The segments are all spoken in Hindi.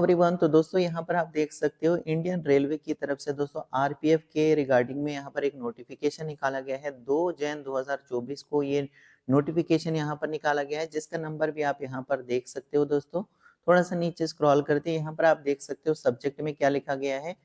एवरीवन। तो दोस्तों यहाँ पर आप देख सकते हो इंडियन रेलवे की तरफ से दोस्तों आरपीएफ के रिगार्डिंग में यहाँ पर एक नोटिफिकेशन निकाला गया है। 2 जैन 2024 को ये नोटिफिकेशन यहाँ पर निकाला गया है, जिसका नंबर भी आप यहाँ पर देख सकते हो। दोस्तों थोड़ा सा नीचे स्क्रॉल करते हैं, यहाँ पर आप देख सकते हो सब्जेक्ट में क्या लिखा गया है।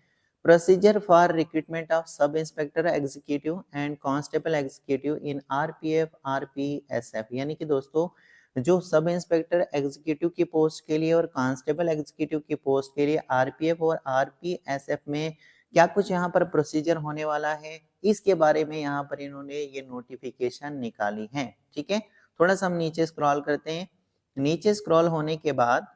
Procedure for recruitment of sub inspector executive and constable executive in RPF RPSF, यानी कि दोस्तों जो सब इंस्पेक्टर एग्जीक्यूटिव की पोस्ट के लिए और कांस्टेबल एग्जीक्यूटिव की पोस्ट के लिए आरपीएफ और आरपीएसएफ में क्या कुछ यहाँ पर प्रोसीजर होने वाला है, इसके बारे में यहाँ पर इन्होंने ये नोटिफिकेशन निकाली है। ठीक है, थोड़ा सा हम नीचे स्क्रॉल करते हैं। नीचे स्क्रॉल होने के बाद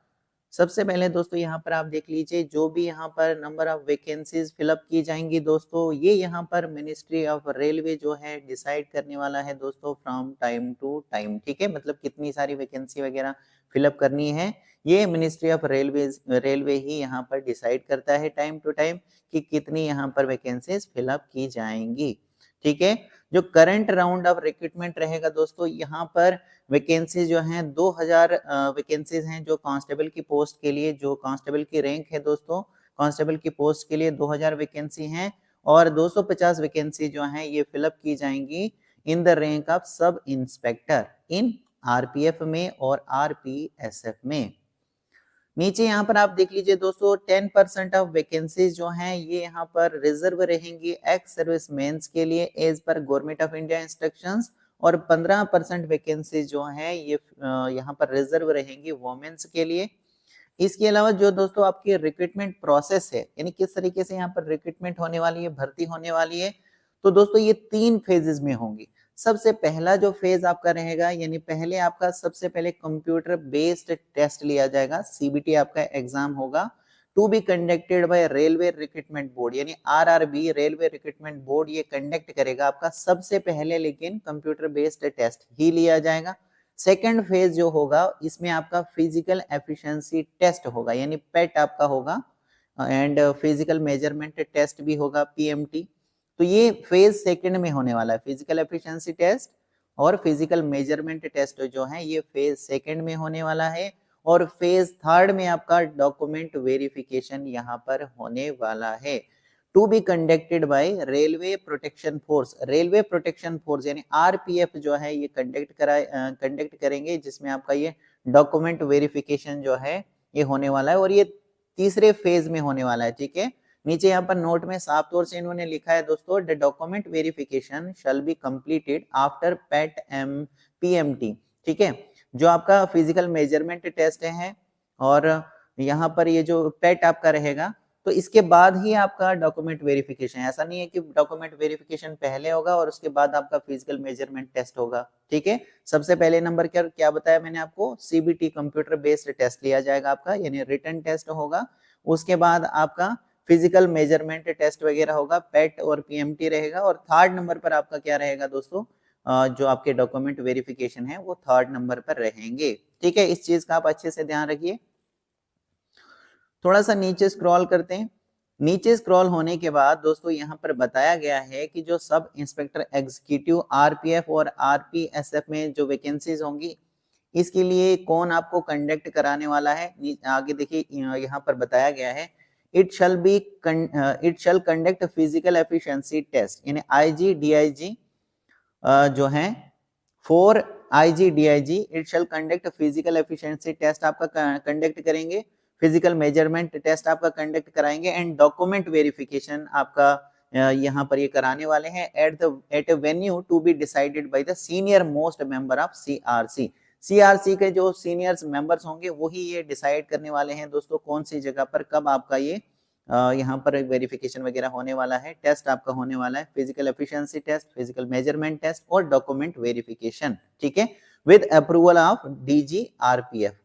सबसे पहले दोस्तों यहाँ पर आप देख लीजिए जो भी यहाँ पर नंबर ऑफ वैकेंसीज फिलअप की जाएंगी दोस्तों, ये यहाँ पर मिनिस्ट्री ऑफ रेलवे जो है डिसाइड करने वाला है दोस्तों फ्रॉम टाइम टू टाइम। ठीक है, मतलब कितनी सारी वैकेंसी वगैरह फिलअप करनी है ये मिनिस्ट्री ऑफ रेलवे ही यहाँ पर डिसाइड करता है टाइम टू टाइम कि कितनी यहाँ पर वैकेंसीज फिलअप की जाएंगी। ठीक है, जो करंट राउंड ऑफ रिक्रूटमेंट रहेगा दोस्तों, यहाँ पर वैकेंसी जो हैं 2000 वैकेंसीज हैं जो कांस्टेबल की पोस्ट के लिए, जो कांस्टेबल की रैंक है दोस्तों, कांस्टेबल की पोस्ट के लिए 2000 वैकेंसी हैं और 250 वैकेंसी जो हैं ये फिलअप की जाएंगी in the rank of sub inspector in RPF में और आरपीएसएफ में। नीचे यहाँ पर आप देख लीजिए दोस्तों 10% ऑफ वैकेंसीज जो हैं ये यहाँ पर रिजर्व रहेंगी एक्स सर्विस मेंस के लिए as per government of India instructions, और 15% वैकेंसीज जो हैं ये यहाँ पर रिजर्व रहेंगी वोमेन्स के लिए। इसके अलावा जो दोस्तों आपकी रिक्रूटमेंट प्रोसेस है, यानी किस तरीके से यहाँ पर रिक्रूटमेंट होने वाली है, भर्ती होने वाली है, तो दोस्तों ये 3 फेजेस में होंगी। सबसे पहला जो फेज आपका रहेगा, यानी पहले आपका सबसे पहले कंप्यूटर बेस्ड टेस्ट लिया जाएगा, सीबीटी आपका एग्जाम होगा, to be conducted by railway recruitment board, यानी आरआरबी रेलवे रिक्रूटमेंट बोर्ड ये कंडक्ट करेगा आपका सबसे पहले, लेकिन कंप्यूटर बेस्ड टेस्ट ही लिया जाएगा। सेकेंड फेज जो होगा इसमें आपका फिजिकल एफिशिएंसी टेस्ट होगा, यानी पेट आपका होगा, एंड फिजिकल मेजरमेंट टेस्ट भी होगा पीएमटी। तो ये फेज सेकंड में होने वाला है, फिजिकल एफिशिएंसी टेस्ट और फिजिकल मेजरमेंट टेस्ट जो है ये फेज सेकंड में होने वाला है। और फेज थर्ड में आपका डॉक्यूमेंट वेरिफिकेशन यहाँ पर होने वाला है, to be conducted by railway protection force. Railway protection force यानी आरपीएफ जो है ये कंडक्ट करेंगे, जिसमें आपका ये डॉक्यूमेंट वेरिफिकेशन जो है ये होने वाला है और ये तीसरे फेज में होने वाला है। ठीक है, नीचे यहाँ पर नोट में साफ तौर से इन्होंने लिखा है दोस्तों, the document verification shall be completed after PET M PMT. ठीक है, जो आपका फिजिकल मेजरमेंट टेस्ट है और यहाँ पर ये जो पेट आपका रहेगा, तो इसके बाद ही आपका डॉक्यूमेंट वेरिफिकेशन। ऐसा नहीं है कि डॉक्यूमेंट वेरिफिकेशन पहले होगा और उसके बाद आपका फिजिकल मेजरमेंट टेस्ट होगा। ठीक है, सबसे पहले नंबर क्या बताया मैंने आपको, सीबीटी कंप्यूटर बेस्ड टेस्ट लिया जाएगा आपका, यानी रिटन टेस्ट होगा। उसके बाद आपका फिजिकल मेजरमेंट टेस्ट वगैरह होगा, पेट और पीएमटी रहेगा, और थर्ड नंबर पर आपका क्या रहेगा दोस्तों, जो आपके डॉक्यूमेंट वेरिफिकेशन है वो थर्ड नंबर पर रहेंगे। ठीक है, इस चीज का आप अच्छे से ध्यान रखिए। थोड़ा सा नीचे स्क्रॉल करते हैं। नीचे स्क्रॉल होने के बाद दोस्तों यहाँ पर बताया गया है कि जो सब इंस्पेक्टर एग्जीक्यूटिव आरपीएफ और आरपीएसएफ में जो वैकेंसीज होंगी, इसके लिए कौन आपको कंडक्ट कराने वाला है, आगे देखिए यहाँ पर बताया गया है, it shall conduct physical efficiency test, यानी आईजीडीआईजी जो है for IG DIG it shall conduct physical efficiency test आपका कंडक्ट करेंगे, फिजिकल मेजरमेंट टेस्ट आपका कंडक्ट कराएंगे, एंड डॉक्यूमेंट वेरिफिकेशन आपका यहाँ पर ये कराने वाले हैं at a venue to be decided by the senior most member of CRC. CRC के जो सीनियर्स मेंबर्स होंगे वही ये डिसाइड करने वाले हैं दोस्तों कौन सी जगह पर कब आपका ये यहाँ पर वेरिफिकेशन वगैरह होने वाला है, टेस्ट आपका होने वाला है, physical efficiency test, physical measurement test और डॉक्यूमेंट वेरिफिकेशन। ठीक है, with approval of DG RPF.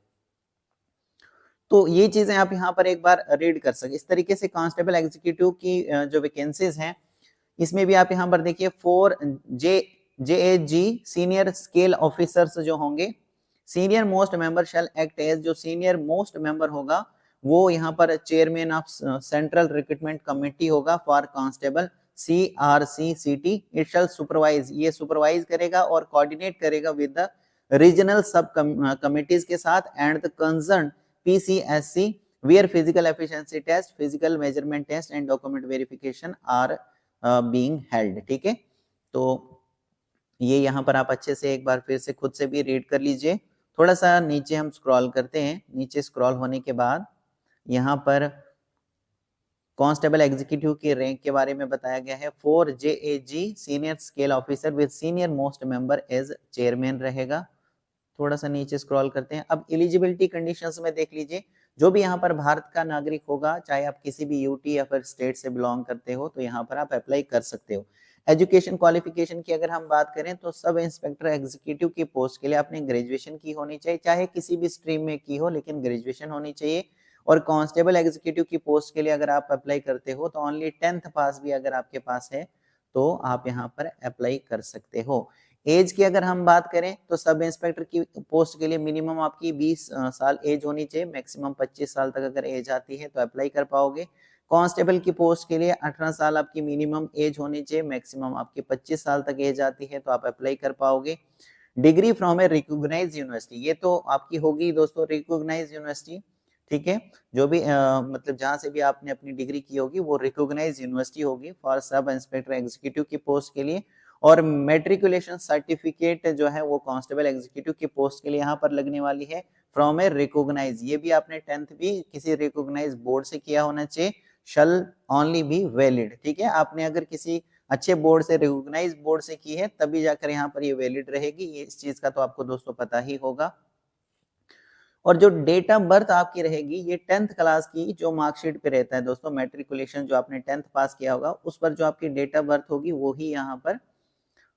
तो ये चीजें आप यहाँ पर एक बार रीड कर सकते। इस तरीके से कांस्टेबल एग्जीक्यूटिव की जो वैकेंसीज हैं इसमें भी आप यहाँ पर देखिए 4 जेएजी सीनियर स्केल ऑफिसर्स जो होंगे, senior most member shall act as, जो सीनियर मोस्ट मेंबर होगा वो यहाँ पर chairman of central recruitment committee होगा for constable CRCCT। It shall supervise, ये सुपरवाइज करेगा और कोऑर्डिनेट करेगा with the regional sub committees के साथ and the concern PCSC where physical efficiency test, physical measurement test and document verification are being held। ठीक है, तो ये यहाँ पर आप अच्छे से एक बार फिर से खुद से भी रीड कर लीजिए। थोड़ा सा नीचे हम स्क्रॉल करते हैं, नीचे स्क्रॉल होने के बाद यहाँ पर कांस्टेबल एग्जीक्यूटिव की रैंक के बारे में बताया गया है। 4 JAG senior scale officer with senior most member as chairman रहेगा। थोड़ा सा नीचे स्क्रॉल करते हैं। अब एलिजिबिलिटी कंडीशंस में देख लीजिए, जो भी यहाँ पर भारत का नागरिक होगा, चाहे आप किसी भी यूटी या फिर स्टेट से बिलोंग करते हो, तो यहाँ पर आप अप्लाई कर सकते हो। एजुकेशन क्वालिफिकेशन की अगर हम बात करें तो सब इंस्पेक्टर एग्जीक्यूटिव की पोस्ट के लिए आपने ग्रेजुएशन की होनी चाहिए, चाहे किसी भी स्ट्रीम में की हो, लेकिन ग्रेजुएशन होनी चाहिए। और कांस्टेबल एग्जीक्यूटिव की पोस्ट के लिए अगर आप अप्लाई करते हो तो ओनली 10th पास भी अगर आपके पास है तो आप यहाँ पर अप्लाई कर सकते हो। एज की अगर हम बात करें तो सब इंस्पेक्टर की पोस्ट के लिए मिनिमम आपकी 20 साल एज होनी चाहिए, मैक्सिमम 25 साल तक अगर एज आती है तो अप्लाई कर पाओगे। कांस्टेबल की पोस्ट के लिए 18 साल आपकी मिनिमम एज होनी चाहिए, मैक्सिमम आपकी 25 साल तक एज आती है तो आप अप्लाई कर पाओगे। Degree from a recognised university, ये तो आपकी होगी दोस्तों रिकॉग्नाइज्ड यूनिवर्सिटी। ठीक है, जो भी मतलब जहां से भी आपने अपनी डिग्री की होगी वो रिकॉग्नाइज्ड यूनिवर्सिटी होगी फॉर सब इंस्पेक्टर एग्जीक्यूटिव की पोस्ट के लिए। और मेट्रिकुलेशन सर्टिफिकेट जो है वो कांस्टेबल एग्जीक्यूटिव की पोस्ट के लिए यहाँ पर लगने वाली है फ्रॉम ए रिकॉग्नाइज। ये भी आपने 10th भी किसी रिकॉग्नाइज बोर्ड से किया होना चाहिए, शल ओनली बी वैलिड। ठीक है, आपने अगर किसी अच्छे बोर्ड से, रिकॉग्नाइज बोर्ड से की है तभी जाकर यहाँ पर ये वैलिड रहेगी, ये इस चीज का तो आपको दोस्तों पता ही होगा। और जो डेट ऑफ बर्थ आपकी रहेगी ये 10th क्लास की जो मार्कशीट पे रहता है दोस्तों, मेट्रिकुलेशन जो आपने 10th पास किया होगा उस पर जो आपकी डेट ऑफ बर्थ होगी वो ही यहाँ पर,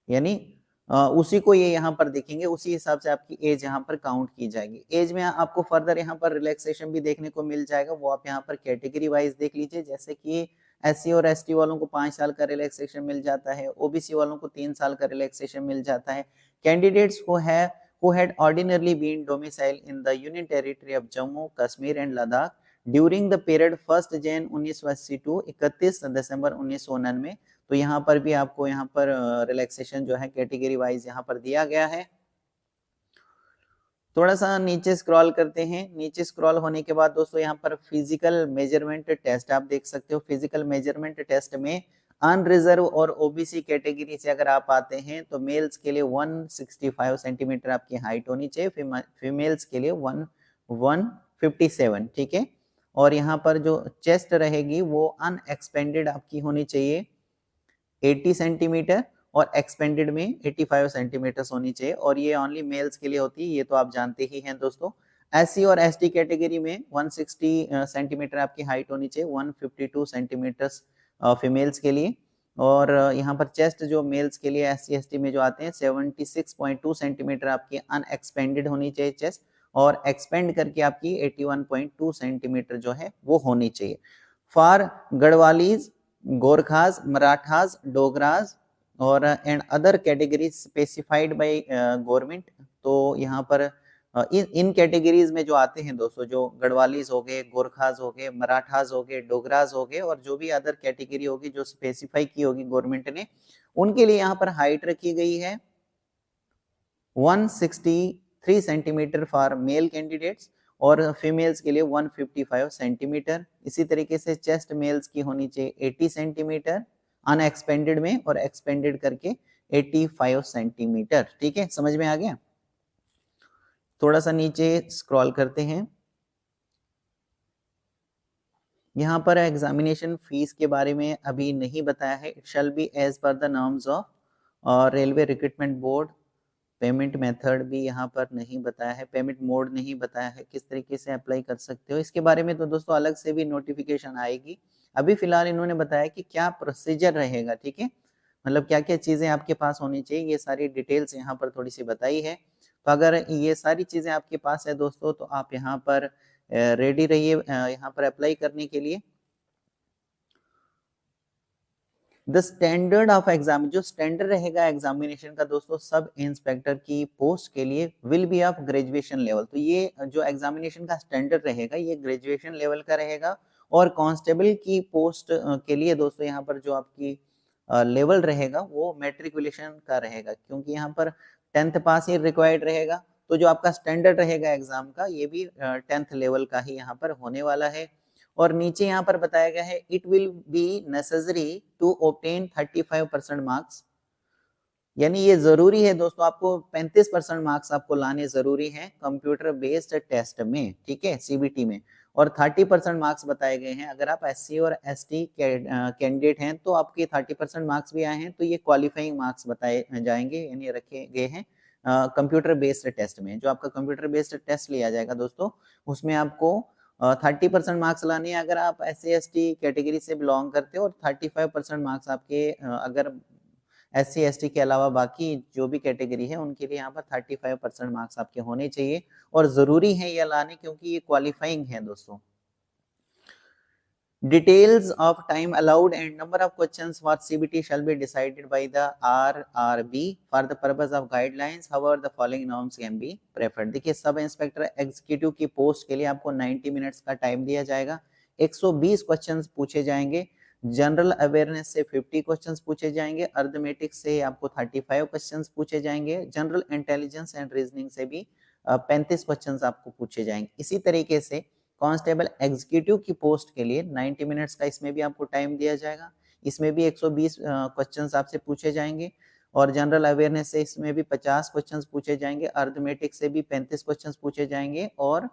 यानी उसी को ये यहाँ पर देखेंगे, उसी हिसाब से आपकी एज यहाँ पर काउंट की जाएगी। एज में आपको फर्दर यहाँ पर रिलैक्सेशन भी देखने को मिल जाएगा, वो आप यहाँ पर कैटेगरी वाइज देख लीजिए। जैसे कि SC और ST वालों को 5 साल का रिलैक्सेशन मिल जाता है, OBC वालों को 3 साल का रिलैक्सेशन मिल जाता है। कैंडिडेट्स को है who had ordinarily been domiciled in the Union Territory of Jammu, Kashmir and Ladakh during the period 1 Jan 1980 to 31 दिसंबर 1999, तो यहाँ पर भी आपको यहाँ पर रिलैक्सेशन जो है कैटेगरी वाइज यहाँ पर दिया गया है। थोड़ा सा नीचे स्क्रॉल करते हैं। नीचे स्क्रॉल होने के बाद दोस्तों यहाँ पर फिजिकल मेजरमेंट टेस्ट आप देख सकते हो। फिजिकल मेजरमेंट टेस्ट में अनरिजर्व और ओबीसी कैटेगरी से अगर आप आते हैं तो मेल्स के लिए 165 सेंटीमीटर आपकी हाइट होनी चाहिए, फीमेल्स के लिए 157। ठीक है, और यहाँ पर जो चेस्ट रहेगी वो अनएक्सपेंडेड आपकी होनी चाहिए 80 सेंटीमीटर और एक्सपेंडेड में 85 सेंटीमीटर होनी चाहिए, और ये ओनली मेल्स के लिए होती है, ये तो आप जानते ही हैं दोस्तों। SC और ST कैटेगरी में 160 सेंटीमीटर आपकी हाइट होनी चाहिए, 152 सेंटीमीटर फीमेल्स के लिए। और यहाँ पर चेस्ट जो मेल्स के लिए SC ST में जो आते हैं 76.2 सेंटीमीटर आपकी अनएक्सपेंडेड होनी चाहिए चेस्ट, और एक्सपेंड करके आपकी 81.2 सेंटीमीटर जो है वो होनी चाहिए। फॉर गढ़वालीज, गोरखाज, मराठाज, डोगराज और and other category specified by government, तो यहाँ पर इन कैटेगरीज में जो आते हैं दोस्तों, जो गढ़वालीज हो गए, गोरखाज हो गए, मराठाज हो गए, डोगराज हो गए, और जो भी अदर कैटेगरी होगी जो स्पेसिफाई की होगी गवर्नमेंट ने, उनके लिए यहाँ पर हाइट रखी गई है 163 सेंटीमीटर फॉर मेल कैंडिडेट्स और फीमेल्स के लिए 155 सेंटीमीटर। इसी तरीके से चेस्ट मेल्स की होनी चाहिए 80 सेंटीमीटर अनएक्सपेंडेड में, और एक्सपेंडेड करके 85 सेंटीमीटर। ठीक है, समझ में आ गया। थोड़ा सा नीचे स्क्रॉल करते हैं। यहाँ पर एग्जामिनेशन फीस के बारे में अभी नहीं बताया है। इट शैल बी एज पर the norms of railway recruitment board. Payment method भी यहाँ पर नहीं बताया है, पेमेंट मोड नहीं बताया है, किस तरीके से अप्लाई कर सकते हो इसके बारे में तो दोस्तों अलग से भी नोटिफिकेशन आएगी। अभी फिलहाल इन्होंने बताया कि क्या प्रोसीजर रहेगा। ठीक है, मतलब क्या क्या चीजें आपके पास होनी चाहिए, ये सारी डिटेल्स यहाँ पर थोड़ी सी बताई है। तो अगर ये सारी चीजें आपके पास है दोस्तों तो आप यहाँ पर रेडी रहिए यहाँ पर अप्लाई करने के लिए। द स्टैंडर्ड ऑफ एग्जाम, जो स्टैंडर्ड रहेगा एग्जामिनेशन का दोस्तों सब इंस्पेक्टर की पोस्ट के लिए will be of graduation level. तो ये जो एग्जामिनेशन का स्टैंडर्ड रहेगा ये ग्रेजुएशन लेवल का रहेगा। और कांस्टेबल की पोस्ट के लिए दोस्तों यहाँ पर जो आपकी लेवल रहेगा वो मैट्रिकुलेशन का रहेगा, क्योंकि यहाँ पर 10th पास ही रिक्वायर्ड रहेगा। तो जो आपका स्टैंडर्ड रहेगा एग्जाम का ये भी 10th लेवल का ही यहाँ पर होने वाला है। और नीचे यहाँ पर बताया गया है it will be necessary to obtain 35% marks, यानी ये जरूरी है दोस्तों, आपको 35% मार्क्स आपको लाने जरूरी हैं कंप्यूटर बेस्ड टेस्ट में, ठीक है, सीबीटी में। और 30% मार्क्स बताए गए हैं, अगर आप एससी और एसटी कैंडिडेट हैं तो आपके 30% मार्क्स भी आए हैं तो ये क्वालिफाइंग मार्क्स बताए जाएंगे, यानी रखे गए हैं कंप्यूटर बेस्ड टेस्ट में। जो आपका कंप्यूटर बेस्ड टेस्ट लिया जाएगा दोस्तों, उसमें आपको 30% मार्क्स लाने हैं अगर आप एससी एसटी कैटेगरी से बिलोंग करते हो, और 35% मार्क्स आपके अगर एससी एसटी के अलावा बाकी जो भी कैटेगरी है उनके लिए यहाँ पर 35% मार्क्स आपके होने चाहिए, और जरूरी है ये लाने क्योंकि ये क्वालिफाइंग है दोस्तों। Details of time allowed and number of questions for CBT shall be decided by the RRB for the purpose of guidelines. However, the following norms can be preferred. देखिए, सब इंस्पेक्टर एग्जीक्यूटिव की पोस्ट के लिए आपको 90 मिनट्स का टाइम दिया जाएगा। 120 क्वेश्चंस पूछे जाएंगे, जनरल अवेयरनेस से 50 क्वेश्चंस पूछे जाएंगे, अर्थमेटिक्स से आपको 35 क्वेश्चंस पूछे जाएंगे, जनरल इंटेलिजेंस एंड रीजनिंग से भी 35 क्वेश्चंस आपको पूछे जाएंगे। इसी तरीके से कांस्टेबल एग्जीक्यूटिव की पोस्ट के लिए 90 मिनट्स का इसमें भी आपको टाइम दिया जाएगा, इसमें भी 120 क्वेश्चंस आपसे पूछे जाएंगे, और जनरल अवेयरनेस से इसमें भी 50 क्वेश्चंस पूछे जाएंगे, अर्थमेटिक्स से भी 35 क्वेश्चंस पूछे जाएंगे, और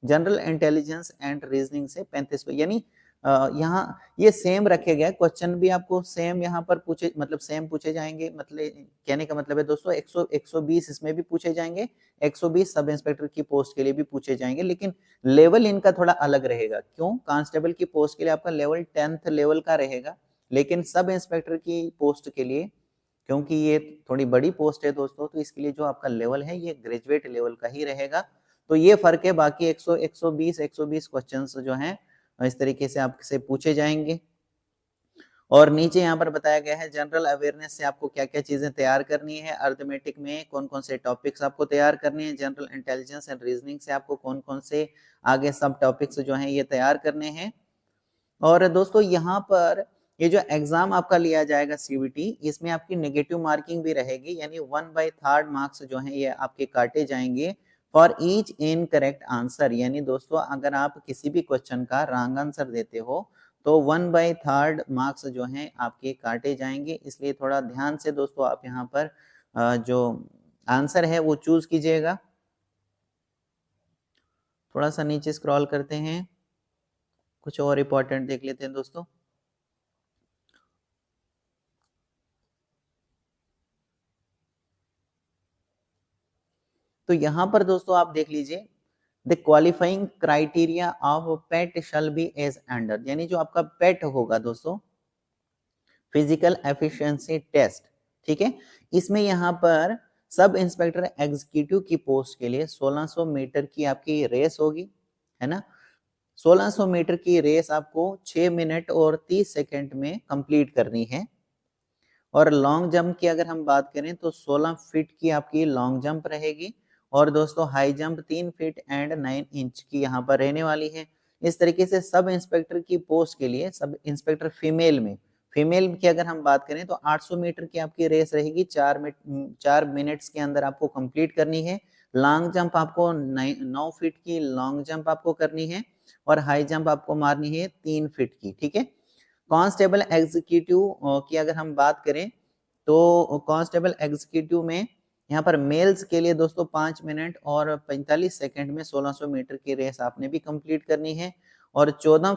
जनरल इंटेलिजेंस एंड रीजनिंग से 35, यानी यहाँ ये सेम रखे गए क्वेश्चन भी आपको सेम यहाँ पर पूछे, मतलब सेम पूछे जाएंगे, मतलब कहने का मतलब है दोस्तों 120 इसमें भी पूछे जाएंगे, 120 सब इंस्पेक्टर की पोस्ट के लिए भी पूछे जाएंगे, लेकिन लेवल इनका थोड़ा अलग रहेगा। क्यों? कांस्टेबल की पोस्ट के लिए आपका लेवल 10th लेवल का रहेगा, लेकिन सब इंस्पेक्टर की पोस्ट के लिए, क्योंकि ये थोड़ी बड़ी पोस्ट है दोस्तों, तो इसके लिए जो आपका लेवल है ये ग्रेजुएट लेवल का ही रहेगा। तो ये फर्क है, बाकी 120 क्वेश्चंस जो हैं इस तरीके से आपसे पूछे जाएंगे। और नीचे यहाँ पर बताया गया है जनरल अवेयरनेस से आपको क्या क्या चीजें तैयार करनी है, अर्थमेटिक में कौन कौन से टॉपिक्स आपको तैयार करने हैं, जनरल इंटेलिजेंस एंड रीजनिंग से आपको कौन कौन से आगे सब टॉपिक्स जो हैं ये तैयार करने हैं। और दोस्तों यहाँ पर ये जो एग्जाम आपका लिया जाएगा सीबीटी, इसमें आपकी नेगेटिव मार्किंग भी रहेगी, यानी 1/3 मार्क्स जो है ये आपके काटे जाएंगे फॉर ईच इनकरेक्ट आंसर। यानी दोस्तों अगर आप किसी भी क्वेश्चन का रॉन्ग आंसर देते हो तो 1/3 मार्क्स जो हैं आपके काटे जाएंगे, इसलिए थोड़ा ध्यान से दोस्तों आप यहाँ पर जो आंसर है वो चूज कीजिएगा। थोड़ा सा नीचे स्क्रॉल करते हैं, कुछ और इंपॉर्टेंट देख लेते हैं दोस्तों। तो यहाँ पर दोस्तों आप देख लीजिए, the qualifying criteria of PET shall be as under, यानी जो आपका पेट होगा दोस्तों, फिजिकल एफिशिएंसी टेस्ट, ठीक है, इसमें यहाँ पर सब इंस्पेक्टर एग्जीक्यूटिव की पोस्ट के लिए 1600 मीटर की आपकी रेस होगी, है ना। 1600 मीटर की रेस आपको 6 मिनट और 30 सेकंड में कंप्लीट करनी है। और लॉन्ग जंप की अगर हम बात करें तो 16 फीट की आपकी लॉन्ग जंप रहेगी, और दोस्तों high jump 3 feet and 9 inch की यहाँ पर रहने वाली है। इस तरीके से सब इंस्पेक्टर की पोस्ट के लिए, सब इंस्पेक्टर फीमेल की अगर हम बात करें तो 800 मीटर की आपकी रेस रहेगी, 4 मिनट्स के अंदर आपको कंप्लीट करनी है। लॉन्ग जंप आपको 9 फीट की लॉन्ग जंप आपको करनी है, और हाई जंप आपको मारनी है 3 फीट की, ठीक है। कांस्टेबल एग्जीक्यूटिव की अगर हम बात करें तो कांस्टेबल एग्जीक्यूटिव में यहाँ पर मेल्स के लिए दोस्तों 5 मिनट और 45 सेकंड में 1600 मीटर की रेस आपने भी कंप्लीट करनी है, और 14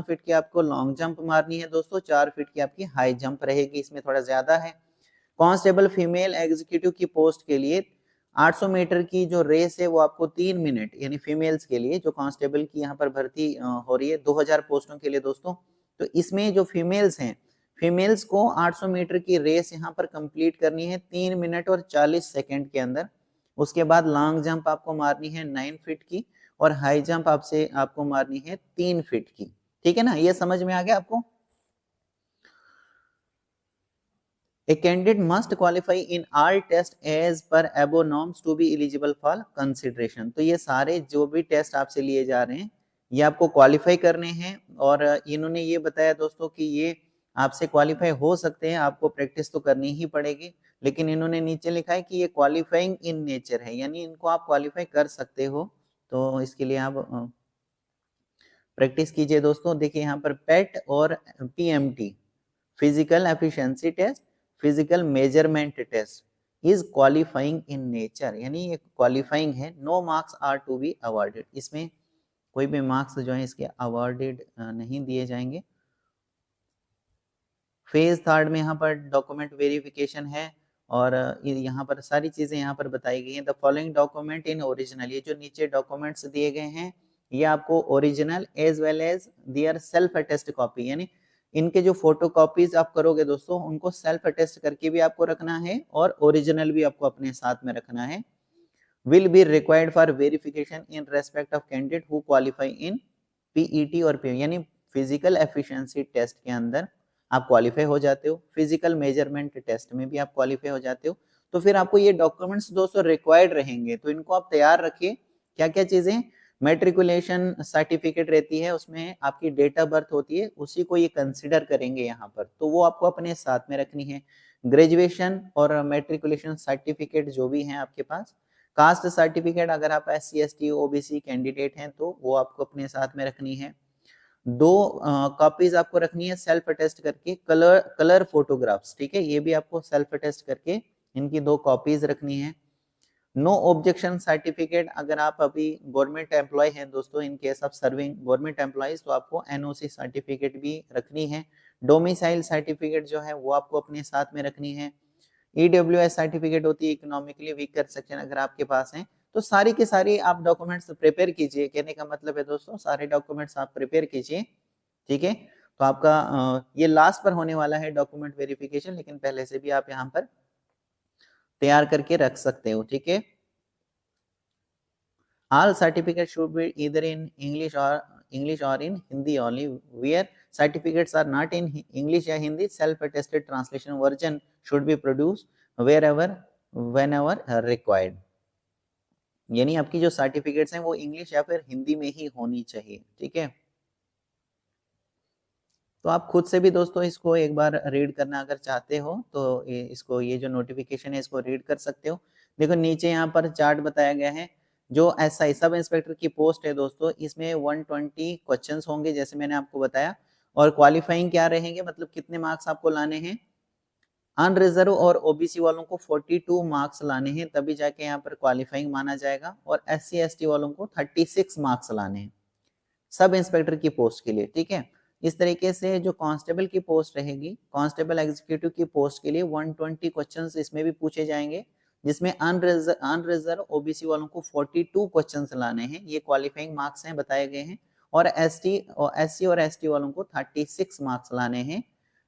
फीट की आपको लॉन्ग जंप मारनी है दोस्तों, 4 फीट की आपकी हाई जंप रहेगी, इसमें थोड़ा ज्यादा है। कांस्टेबल फीमेल एग्जीक्यूटिव की पोस्ट के लिए 800 मीटर की जो रेस है वो आपको 3 मिनट, यानी फीमेल्स के लिए जो कांस्टेबल की यहाँ पर भर्ती हो रही है 2000 पोस्टों के लिए दोस्तों, तो इसमें जो फीमेल्स हैं, फीमेल्स को 800 मीटर की रेस यहाँ पर कंप्लीट करनी है 3 मिनट और 40 सेकंड के अंदर। उसके बाद लॉन्ग जंप आपको मारनी है 9 फीट की, और हाई जंप आपको मारनी है 3 फीट की, ठीक है ना, ये समझ में आ गया आपको। A candidate must qualify in all tests as per above norms to be eligible for consideration। तो ये सारे जो भी टेस्ट आपसे लिए जा रहे हैं ये आपको क्वालिफाई करने हैं, और इन्होंने ये बताया दोस्तों कि ये आपसे क्वालिफाई हो सकते हैं, आपको प्रैक्टिस तो करनी ही पड़ेगी, लेकिन इन्होंने नीचे लिखा है कि ये क्वालिफाइंग इन नेचर है, यानी इनको आप क्वालिफाई कर सकते हो। तो इसके लिए आप प्रैक्टिस कीजिए दोस्तों। देखिए यहाँ पर पेट और PMT, physical efficiency test, physical measurement test is qualifying in nature, यानी ये क्वालिफाइंग है। No marks are to be awarded, इसमें कोई भी मार्क्स जो है इसके अवॉर्डेड नहीं दिए जाएंगे। फेज थर्ड में यहाँ पर डॉक्यूमेंट वेरिफिकेशन है और यहाँ पर सारी चीजें यहाँ पर बताई गई हैं। The following document in original, ये जो नीचे डॉक्यूमेंट्स दिए गए हैं ये आपको original as well as their self attest copy, यानी इनके जो फोटो कॉपीज आप करोगे दोस्तों उनको सेल्फ अटेस्ट करके भी आपको रखना है और ओरिजिनल भी आपको अपने साथ में रखना है। Will be required for verification in respect of candidate who qualify in PET और पी, यानी फिजिकल एफिशिएंसी टेस्ट के अंदर आप क्वालिफाई हो जाते हो, फिजिकल मेजरमेंट टेस्ट में भी आप क्वालिफाई हो जाते हो, तो फिर आपको ये डॉक्यूमेंट्स दोस्तों रिक्वायर्ड रहेंगे, तो इनको आप तैयार रखिए। क्या क्या चीजें, मैट्रिकुलेशन सर्टिफिकेट रहती है, उसमें आपकी डेट ऑफ बर्थ होती है, उसी को ये कंसिडर करेंगे यहाँ पर, तो वो आपको अपने साथ में रखनी है। ग्रेजुएशन और मैट्रिकुलेशन सर्टिफिकेट जो भी है आपके पास, कास्ट सर्टिफिकेट अगर आप SC ST OBC कैंडिडेट हैं तो वो आपको अपने साथ में रखनी है। 2 कॉपीज आपको रखनी है सेल्फ अटेस्ट करके, कलर फोटोग्राफ्स, ठीक है, ये भी आपको सेल्फ अटेस्ट करके इनकी 2 कॉपीज रखनी है। नो ऑब्जेक्शन सर्टिफिकेट, अगर आप अभी गवर्नमेंट एम्प्लॉय हैं दोस्तों, in case of serving government employees, तो आपको NOC सर्टिफिकेट भी रखनी है। डोमिसाइल सर्टिफिकेट जो है वो आपको अपने साथ में रखनी है। EWS सर्टिफिकेट होती है, इकोनॉमिकली वीकर सेक्शन, अगर आपके पास है तो सारी की सारी आप डॉक्यूमेंट्स प्रिपेयर कीजिए। कहने का मतलब है दोस्तों सारे डॉक्यूमेंट्स आप प्रिपेयर कीजिए, ठीक है। तो आपका ये लास्ट पर होने वाला है डॉक्यूमेंट वेरिफिकेशन, लेकिन पहले से भी आप यहाँ पर तैयार करके रख सकते हो, ठीक है। All certificates should be either in English or in Hindi only. Where certificates are not in English or Hindi, self-attested translation version should be produced wherever whenever required. यानी आपकी जो सर्टिफिकेट्स हैं वो इंग्लिश या फिर हिंदी में ही होनी चाहिए, ठीक है। तो आप खुद से भी दोस्तों इसको एक बार रीड करना अगर चाहते हो तो इसको, ये जो नोटिफिकेशन है इसको रीड कर सकते हो। देखो नीचे यहाँ पर चार्ट बताया गया है। जो SI सब इंस्पेक्टर की पोस्ट है दोस्तों, इसमें 120 क्वेश्चंस होंगे जैसे मैंने आपको बताया, और क्वालिफाइंग क्या रहेंगे, मतलब कितने मार्क्स आपको लाने हैं। अनरिजर्व और OBC वालों को 42 मार्क्स लाने हैं, तभी जाके यहाँ पर क्वालिफाइंग माना जाएगा, और SC ST वालों को 36 मार्क्स लाने हैं सब इंस्पेक्टर की पोस्ट के लिए, ठीक है। इस तरीके से जो कांस्टेबल की पोस्ट रहेगी, कांस्टेबल एग्जीक्यूटिव की पोस्ट के लिए 120 क्वेश्चंस इसमें भी पूछे जाएंगे, जिसमें अनरिजर्व OBC वालों को 42 क्वेश्चंस लाने हैं, ये क्वालिफाइंग मार्क्स हैं बताए गए हैं, और SC और ST वालों को 36 मार्क्स लाने हैं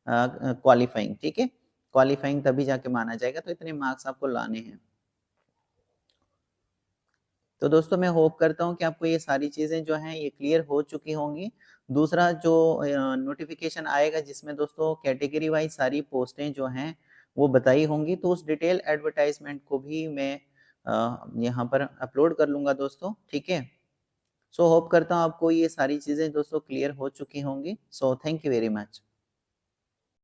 क्वालिफाइंग, ठीक है। क्वालिफाइंग तभी जाके माना जाएगा, तो इतने मार्क्स आपको लाने हैं। तो दोस्तों मैं होप करता हूँ कि आपको ये सारी चीज़ें जो हैं ये क्लियर हो चुकी होंगी। दूसरा जो नोटिफिकेशन आएगा जिसमें दोस्तों कैटेगरी वाइज सारी पोस्टें जो हैं वो बताई होंगी, तो उस डिटेल एडवर्टाइजमेंट को भी मैं यहाँ पर अपलोड कर लूँगा दोस्तों, ठीक है। सो होप करता हूँ आपको ये सारी चीज़ें दोस्तों क्लियर हो चुकी होंगी। So thank you very much.